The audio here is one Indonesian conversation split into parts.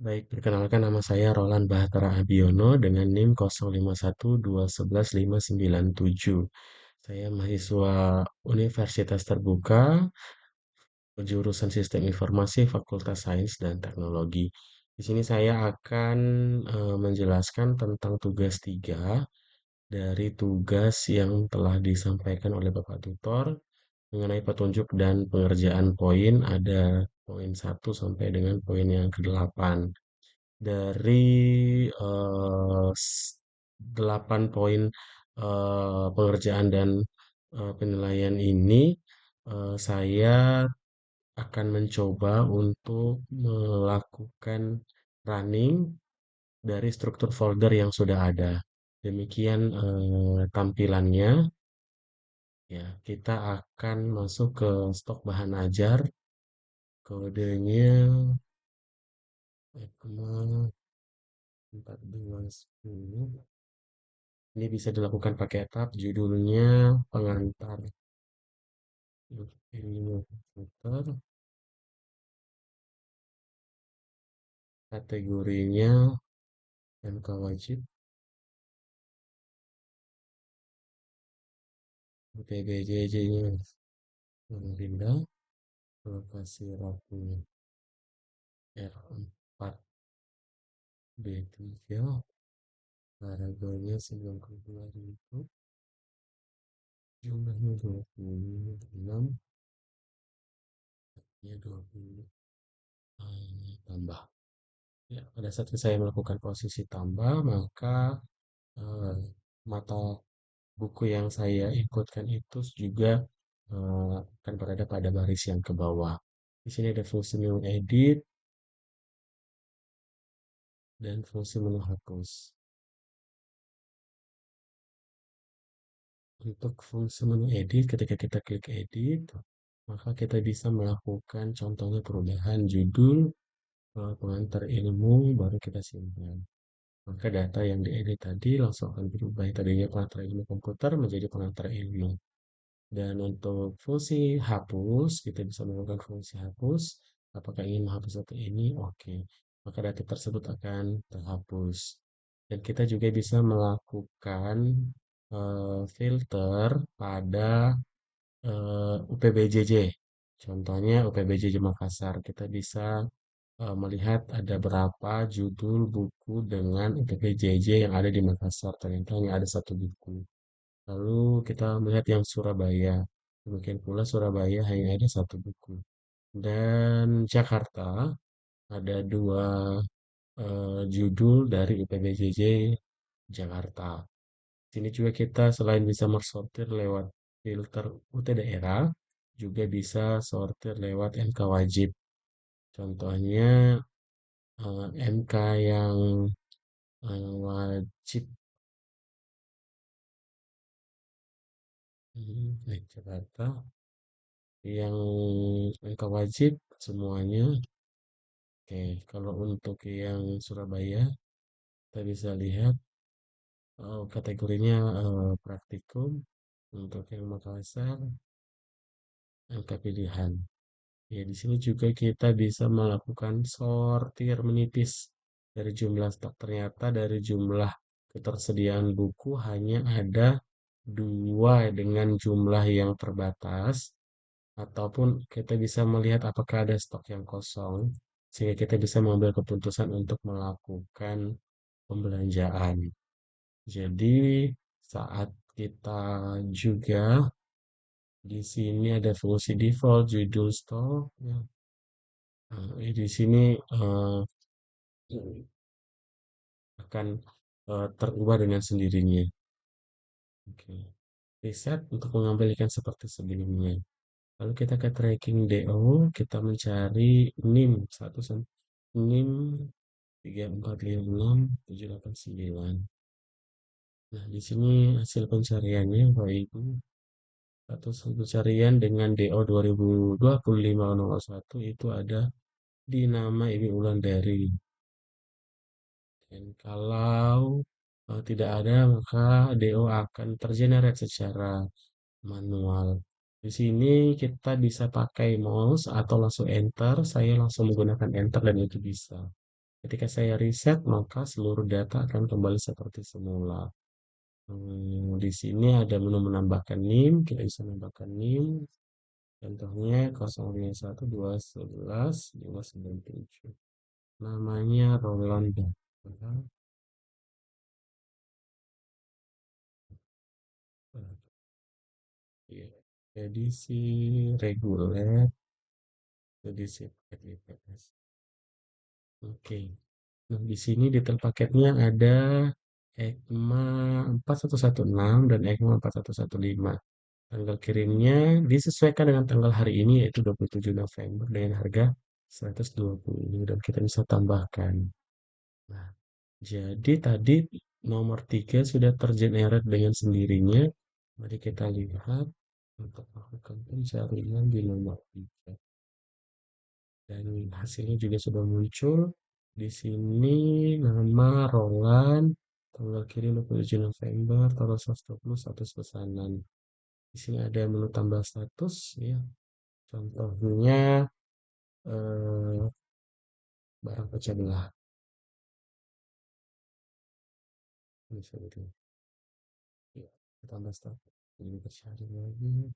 Baik, perkenalkan nama saya Roland Bahtera Abiono dengan NIM 0512111597. Saya mahasiswa Universitas Terbuka, jurusan Sistem Informasi, Fakultas Sains dan Teknologi. Di sini saya akan menjelaskan tentang tugas 3 dari tugas yang telah disampaikan oleh Bapak Tutor mengenai petunjuk dan pengerjaan poin ada poin 1 sampai dengan poin yang ke-8. Dari 8 poin pengerjaan dan penilaian ini, saya akan mencoba untuk melakukan running dari struktur folder yang sudah ada. Demikian tampilannya. Ya, kita akan masuk ke stok bahan ajar. Kodenya ECMA 4210. Ini bisa dilakukan pakai tab, judulnya pengantar ilmu komputer, kategorinya MK wajib, PBJJ-nya pindah, lokasi rapuh R4 B3, harganya 92.000, jumlahnya 26, ya 20, tambah. Ya, pada saat saya melakukan posisi tambah, maka eh, mata buku yang saya inputkan itu juga akan berada pada baris yang ke bawah. Di sini ada fungsi menu edit dan fungsi menu hapus. Untuk fungsi menu edit, ketika kita klik edit, maka kita bisa melakukan contohnya perubahan judul, pengantar ilmu, baru kita simpan. Maka data yang diedit tadi langsung akan berubah. Tadinya pengantar ilmu komputer menjadi pengantar ilmu. Dan untuk fungsi hapus, kita bisa melakukan fungsi hapus. Apakah ingin menghapus data ini? Oke. Maka data tersebut akan terhapus. Dan kita juga bisa melakukan filter pada UPBJJ. Contohnya UPBJJ Makassar. Kita bisa melihat ada berapa judul buku dengan UPBJJ yang ada di Makassar. Ternyata hanya ada satu buku. Lalu kita melihat yang Surabaya. Demikian pula Surabaya hanya ada satu buku. Dan Jakarta ada dua judul dari UPBJJ Jakarta. Sini juga kita selain bisa mersortir lewat filter UT daerah, juga bisa sortir lewat MK wajib. Contohnya MK yang wajib Jakarta, yang MK wajib semuanya. Oke, kalau untuk yang Surabaya, kita bisa lihat kategorinya praktikum. Untuk yang Makassar, angka pilihan. Ya, di sini juga kita bisa melakukan sortir menipis dari jumlah stok. Ternyata dari jumlah ketersediaan buku hanya ada dua dengan jumlah yang terbatas, ataupun kita bisa melihat apakah ada stok yang kosong, sehingga kita bisa mengambil keputusan untuk melakukan pembelanjaan. Jadi saat kita juga di sini ada fungsi default judul stok. Ya. Di sini akan terubah dengan sendirinya. Oke. Reset untuk mengembalikan seperti sebelumnya. Lalu kita ke tracking DO, kita mencari NIM 1 NIM 3456 789. Nah, di sini hasil pencariannya Bapak Ibu. Atau pencarian dengan DO 202501 itu ada di nama Ibu Wulandari. Dan kalau tidak ada, maka DO akan tergenerate secara manual. Di sini kita bisa pakai mouse atau langsung enter. Saya langsung menggunakan enter dan itu bisa. Ketika saya riset, maka seluruh data akan kembali seperti semula. Di sini ada menu menambahkan NIM, kita bisa menambahkan NIM. Contohnya 051211597. Namanya Roland. Ya, edisi reguler, edisi paket IPS. Oke. Nah, di sini detail paketnya ada ECMA 4116 dan ECMA 4115. Tanggal kirimnya disesuaikan dengan tanggal hari ini yaitu 27 November dengan harga 120 dan kita bisa tambahkan. Nah, jadi tadi nomor 3 sudah tergenerate dengan sendirinya. Mari kita lihat untuk melakukan pencarian di nomor 3. Dan hasilnya juga sudah muncul. Di sini nama Roland, tanggal kirim 27 November, tanggal 120 status pesanan. Di sini ada menu tambah status ya. Contohnya barang pecah belah. Misalnya, ya, tambah status. Jadi bercari lagi.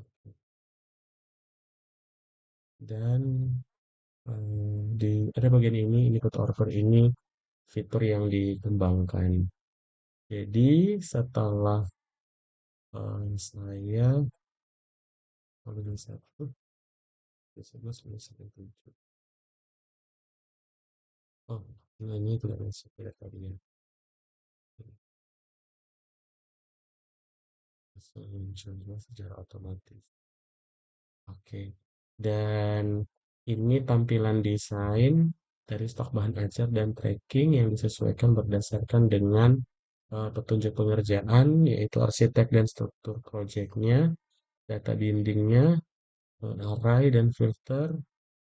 Oke. Dan ada bagian ini code order ini fitur yang dikembangkan. Jadi setelah saya kalau satu, sebelas, tujuh. Oh, ini tidak masuk ya tadi ya. Muncul secara otomatis. Oke. Dan ini tampilan desain dari stok bahan ajar dan tracking yang disesuaikan berdasarkan dengan petunjuk pengerjaan, yaitu arsitek dan struktur proyeknya, data bindingnya, array dan filter,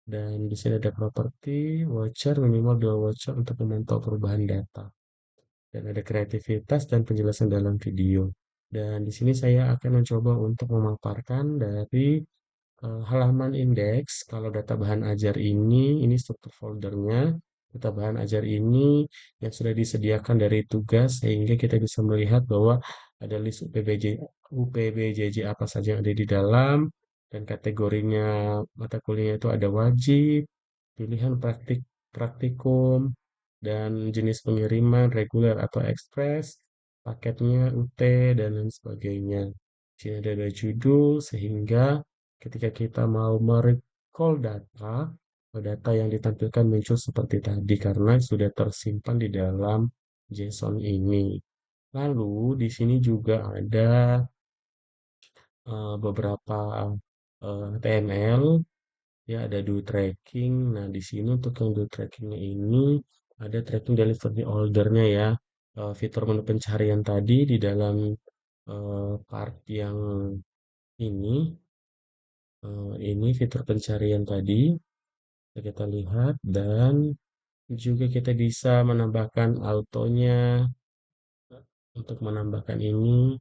dan di sini ada properti, watcher, minimal 2 watcher untuk memantau perubahan data. Dan ada kreativitas dan penjelasan dalam video. Dan di sini saya akan mencoba untuk memaparkan dari halaman indeks. Kalau data bahan ajar ini struktur foldernya. Data bahan ajar ini yang sudah disediakan dari tugas sehingga kita bisa melihat bahwa ada list UPBJJ apa saja yang ada di dalam dan kategorinya mata kuliah itu ada wajib, pilihan praktikum, dan jenis pengiriman reguler atau ekspres, paketnya UT, dan lain sebagainya. Di sini ada judul, sehingga ketika kita mau merecall data, data yang ditampilkan muncul seperti tadi karena sudah tersimpan di dalam JSON ini. Lalu di sini juga ada beberapa HTML. Ya, ada do tracking. Nah, di sini untuk yang do trackingnya ini ada tracking delivery ordernya ya. Fitur menu pencarian tadi di dalam part yang ini, ini fitur pencarian tadi kita lihat dan juga kita bisa menambahkan autonya untuk menambahkan ini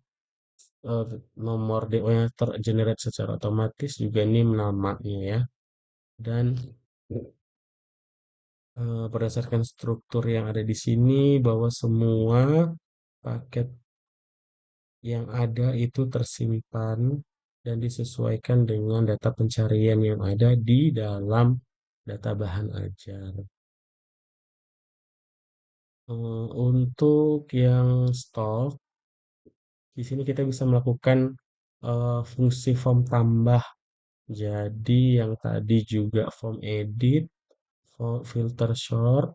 eh, nomor DO yang tergenerate secara otomatis juga ini namanya ya. Dan berdasarkan struktur yang ada di sini bahwa semua paket yang ada itu tersimpan dan disesuaikan dengan data pencarian yang ada di dalam data bahan ajar. Untuk yang stok, di sini kita bisa melakukan fungsi form tambah. Jadi yang tadi juga form edit, filter short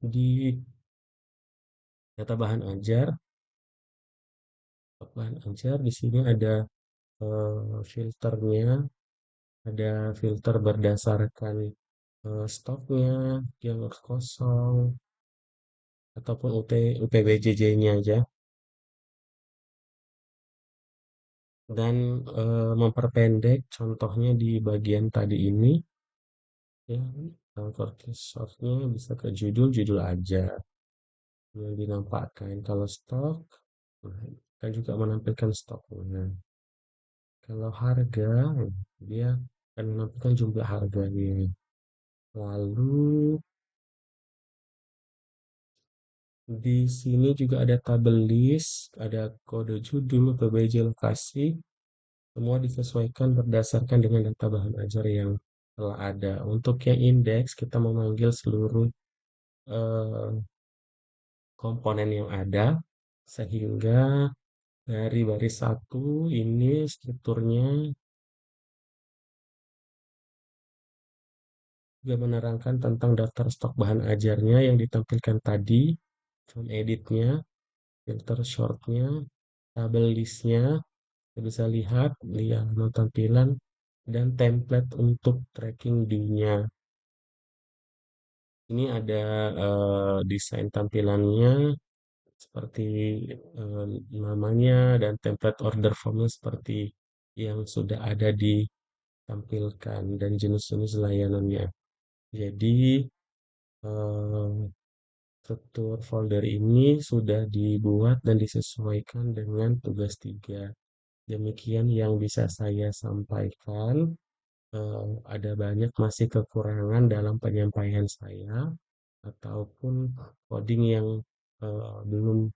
di data bahan ajar. Bahan ajar di sini ada filternya, ada filter berdasarkan stoknya yang kosong ataupun UPBJJ-nya aja dan memperpendek contohnya di bagian tadi ini ya shortnya bisa ke judul aja yang dinampakkan kalau stok nah, kan juga menampilkan stoknya kalau harga dia akan menampilkan jumlah harganya Lalu di sini juga ada tabel list, ada kode judul, PBJ lokasi, semua disesuaikan berdasarkan dengan data bahan ajar yang telah ada. Untuk yang indeks, kita memanggil seluruh eh, komponen yang ada, sehingga dari baris satu ini strukturnya juga menerangkan tentang daftar stok bahan ajarnya yang ditampilkan tadi, form editnya, filter shortnya, tabel listnya, kita bisa lihat lihat tampilan dan template untuk tracking due-nya. Ini ada desain tampilannya seperti eh, namanya dan template order formnya seperti yang sudah ada ditampilkan dan jenis-jenis layanannya. Jadi eh, struktur folder ini sudah dibuat dan disesuaikan dengan tugas 3. Demikian yang bisa saya sampaikan. Ada banyak masih kekurangan dalam penyampaian saya ataupun coding yang belum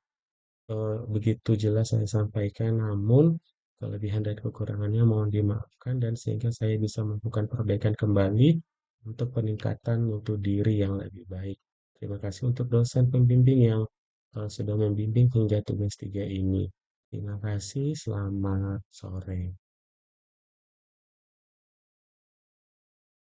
begitu jelas saya sampaikan, namun kelebihan dan kekurangannya mohon dimaafkan dan sehingga saya bisa melakukan perbaikan kembali untuk peningkatan mutu diri yang lebih baik. Terima kasih untuk dosen pembimbing yang sudah membimbing hingga tugas 3 ini. Terima kasih, selamat sore.